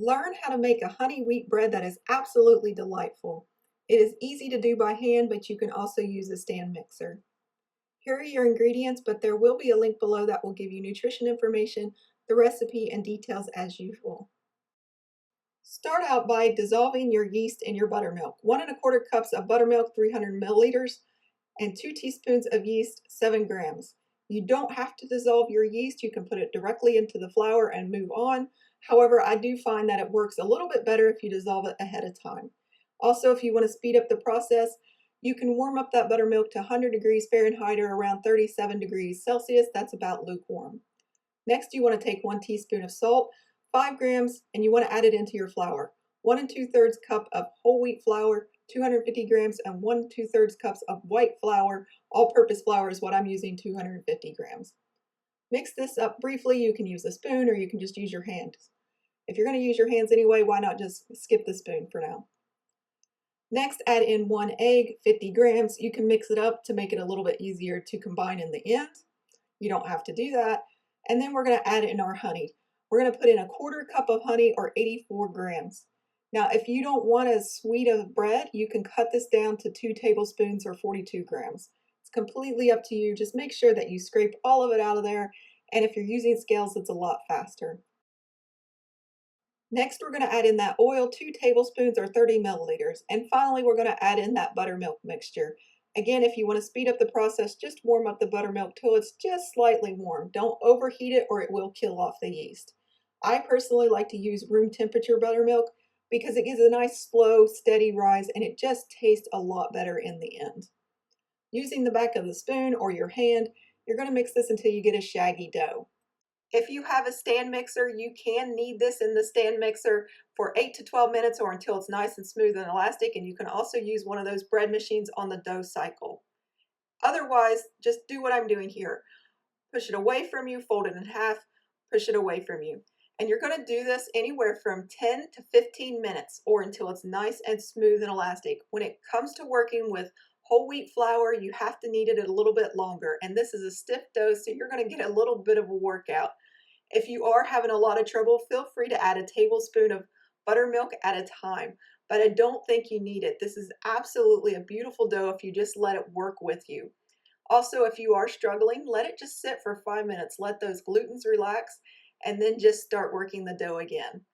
Learn how to make a honey wheat bread that is absolutely delightful. It is easy to do by hand, but you can also use a stand mixer. Here are your ingredients, but there will be a link below that will give you nutrition information, the recipe, and details as usual. Start out by dissolving your yeast in your buttermilk. 1¼ cups of buttermilk, 300 milliliters, and 2 teaspoons of yeast, 7 grams. You don't have to dissolve your yeast. You can put it directly into the flour and move on. However, I do find that it works a little bit better if you dissolve it ahead of time. Also, if you want to speed up the process, you can warm up that buttermilk to 100 degrees Fahrenheit or around 37 degrees Celsius. That's about lukewarm. Next, you want to take 1 teaspoon of salt, 5 grams, and you want to add it into your flour. 1 2/3 cup of whole wheat flour, 250 grams, and 1 2/3 cups of white flour. All-purpose flour is what I'm using, 250 grams. Mix this up briefly. You can use a spoon or you can just use your hands. If you're going to use your hands anyway, why not just skip the spoon for now? Next, add in 1 egg, 50 grams. You can mix it up to make it a little bit easier to combine in the end. You don't have to do that. And then we're going to add in our honey. We're going to put in 1/4 cup of honey or 84 grams. Now, if you don't want as sweet of bread, you can cut this down to 2 tablespoons or 42 grams. It's completely up to you. Just make sure that you scrape all of it out of there. And if you're using scales, it's a lot faster. Next, we're going to add in that oil, 2 tablespoons or 30 milliliters. And finally, we're going to add in that buttermilk mixture. Again, if you want to speed up the process, just warm up the buttermilk till it's just slightly warm. Don't overheat it or it will kill off the yeast. I personally like to use room temperature buttermilk because it gives a nice slow, steady rise and it just tastes a lot better in the end. Using the back of the spoon or your hand, you're going to mix this until you get a shaggy dough. If you have a stand mixer, you can knead this in the stand mixer for 8 to 12 minutes or until it's nice and smooth and elastic, and you can also use one of those bread machines on the dough cycle. Otherwise, just do what I'm doing here. Push it away from you, fold it in half, push it away from you. And you're going to do this anywhere from 10 to 15 minutes or until it's nice and smooth and elastic. When it comes to working with whole wheat flour, you have to knead it a little bit longer. And this is a stiff dough, so you're going to get a little bit of a workout. If you are having a lot of trouble, feel free to add a tablespoon of buttermilk at a time. But I don't think you need it. This is absolutely a beautiful dough if you just let it work with you. Also, if you are struggling, let it just sit for 5 minutes. Let those glutens relax and then just start working the dough again.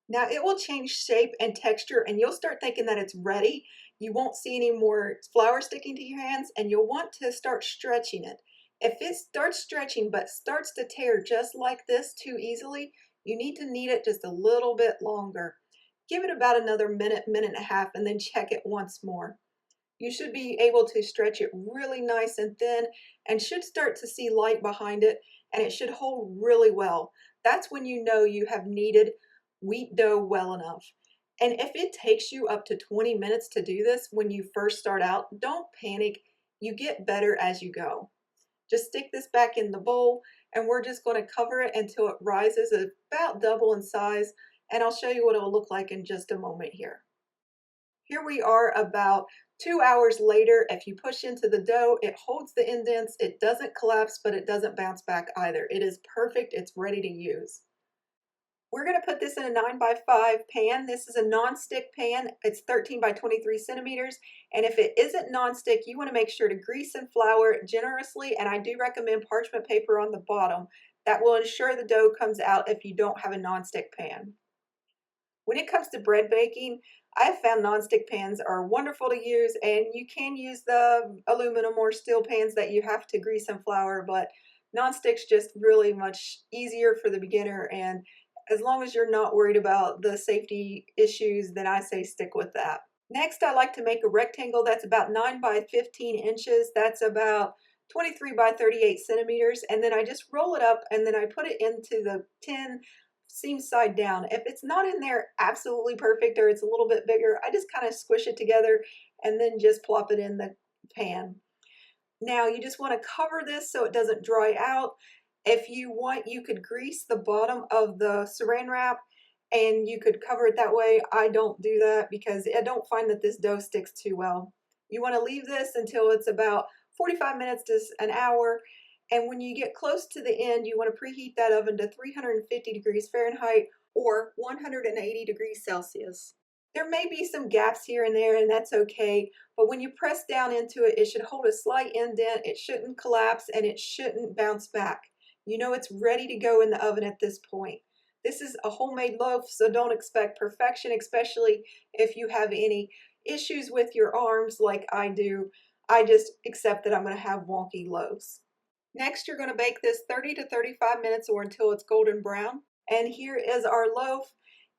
Now it will change shape and texture and you'll start thinking that it's ready. You won't see any more flour sticking to your hands and you'll want to start stretching it. If it starts stretching but starts to tear just like this too easily, you need to knead it just a little bit longer. Give it about another minute, minute and a half, and then check it once more. You should be able to stretch it really nice and thin and should start to see light behind it, and it should hold really well. That's when you know you have kneaded wheat dough well enough. And if it takes you up to 20 minutes to do this when you first start out, don't panic. You get better as you go. Just stick this back in the bowl and we're just going to cover it until it rises about double in size, and I'll show you what it will look like in just a moment here. Here we are about 2 hours later. If you push into the dough, it holds the indents, it doesn't collapse, but it doesn't bounce back either. It is perfect, it's ready to use. We're going to put this in a 9 by 5 pan. This is a non-stick pan. It's 13 by 23 centimeters. And if it isn't non-stick, you want to make sure to grease and flour it generously. And I do recommend parchment paper on the bottom. That will ensure the dough comes out if you don't have a non-stick pan. When it comes to bread baking, I have found non-stick pans are wonderful to use, and you can use the aluminum or steel pans that you have to grease and flour, but non-stick's just really much easier for the beginner, and as long as you're not worried about the safety issues, then I say stick with that. Next, I like to make a rectangle that's about 9 by 15 inches. That's about 23 by 38 centimeters. And then I just roll it up and then I put it into the tin seam side down. If it's not in there absolutely perfect or it's a little bit bigger, I just kind of squish it together and then just plop it in the pan. Now you just want to cover this so it doesn't dry out. If you want, you could grease the bottom of the saran wrap and you could cover it that way. I don't do that because I don't find that this dough sticks too well. You want to leave this until it's about 45 minutes to an hour. And when you get close to the end, you want to preheat that oven to 350 degrees Fahrenheit or 180 degrees Celsius. There may be some gaps here and there, and that's okay, but when you press down into it, it should hold a slight indent, it shouldn't collapse, and it shouldn't bounce back. You know it's ready to go in the oven at this point. This is a homemade loaf, so don't expect perfection, especially if you have any issues with your arms like I do. I just accept that I'm going to have wonky loaves. Next, you're going to bake this 30 to 35 minutes or until it's golden brown. And here is our loaf.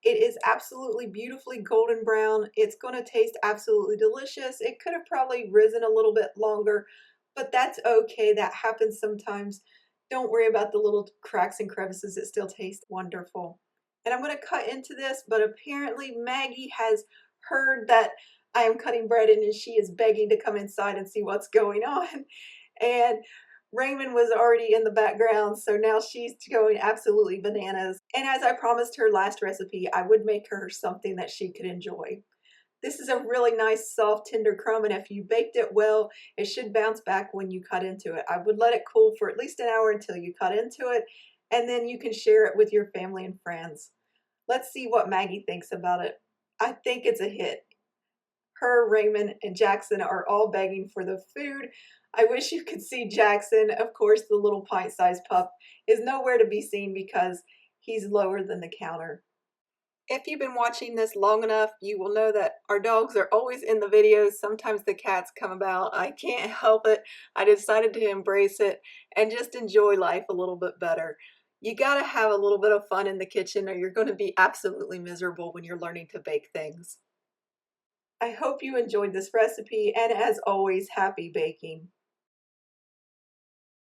It is absolutely beautifully golden brown. It's going to taste absolutely delicious. It could have probably risen a little bit longer, but that's okay. That happens sometimes. Don't worry about the little cracks and crevices. It still tastes wonderful. And I'm going to cut into this, but apparently Maggie has heard that I am cutting bread and she is begging to come inside and see what's going on. And Raymond was already in the background, so now she's going absolutely bananas. And as I promised her last recipe, I would make her something that she could enjoy. This is a really nice, soft, tender crumb, and if you baked it well, it should bounce back when you cut into it. I would let it cool for at least an hour until you cut into it, and then you can share it with your family and friends. Let's see what Maggie thinks about it. I think it's a hit. Her, Raymond, and Jackson are all begging for the food. I wish you could see Jackson. Of course, the little pint-sized pup is nowhere to be seen because he's lower than the counter. If you've been watching this long enough, you will know that our dogs are always in the videos. Sometimes the cats come about. I can't help it. I decided to embrace it and just enjoy life a little bit better. You gotta have a little bit of fun in the kitchen or you're gonna be absolutely miserable when you're learning to bake things. I hope you enjoyed this recipe, and as always, happy baking.